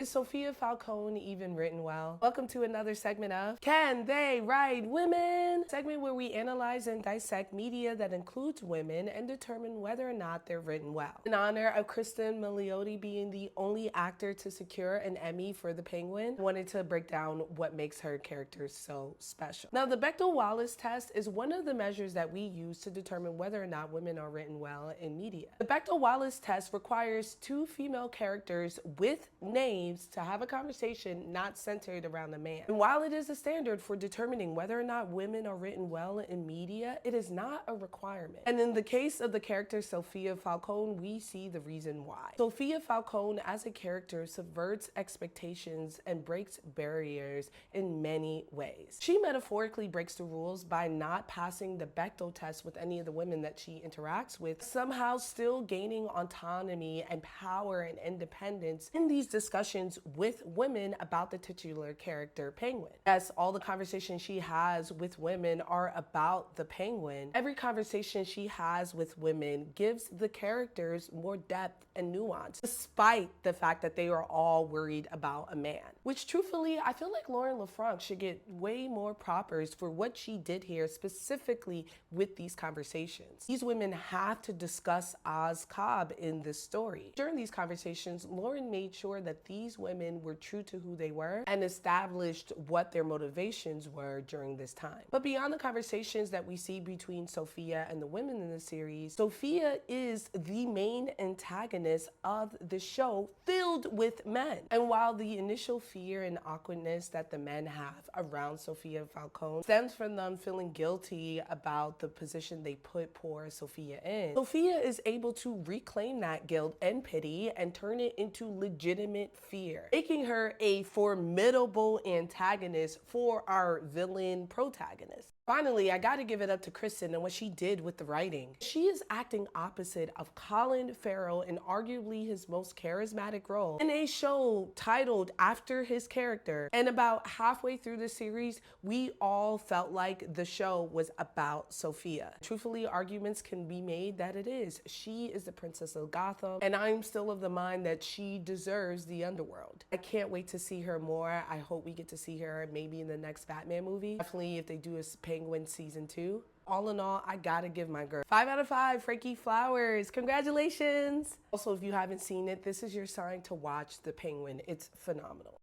Is Sofia Falcone even written well? Welcome to another segment of Can They Write Women? Segment where we analyze and dissect media that includes women and determine whether or not they're written well. In honor of Kristen Milioti being the only actor to secure an Emmy for The Penguin, I wanted to break down what makes her character so special. Now, the Bechdel-Wallace test is one of the measures that we use to determine whether or not women are written well in media. The Bechdel-Wallace test requires two female characters with names to have a conversation not centered around a man. And while it is a standard for determining whether or not women are written well in media, it is not a requirement. And in the case of the character Sofia Falcone, we see the reason why. Sofia Falcone as a character subverts expectations and breaks barriers in many ways. She metaphorically breaks the rules by not passing the Bechdel test with any of the women that she interacts with, somehow still gaining autonomy and power and independence in these discussions with women about the titular character Penguin. Yes, all the conversations she has with women are about the Penguin. Every conversation she has with women gives the characters more depth and nuance, despite the fact that they are all worried about a man. Which truthfully, I feel like Lauren LaFranc should get way more propers for what she did here specifically with these conversations. These women have to discuss Oz Cobb in this story. During these conversations, Lauren made sure that these women were true to who they were and established what their motivations were during this time. But beyond the conversations that we see between Sofia and the women in the series, Sofia is the main antagonist of the show filled with men. And while the initial fear and awkwardness that the men have around Sofia Falcone stems from them feeling guilty about the position they put poor Sofia in, Sofia is able to reclaim that guilt and pity and turn it into legitimate fear, making her a formidable antagonist for our villain protagonist. Finally, I gotta give it up to Kristen and what she did with the writing. She is acting opposite of Colin Farrell in arguably his most charismatic role in a show titled after his character. And about halfway through the series, we all felt like the show was about Sofia. Truthfully, arguments can be made that it is. She is the princess of Gotham, and I'm still of the mind that she deserves the underworld. I can't wait to see her more. I hope we get to see her maybe in the next Batman movie. Definitely if they do a Penguin season 2. All in all, I gotta give my girl 5 out of 5 Frankie Flowers. Congratulations. Also, if you haven't seen it, this is your sign to watch The Penguin. It's phenomenal.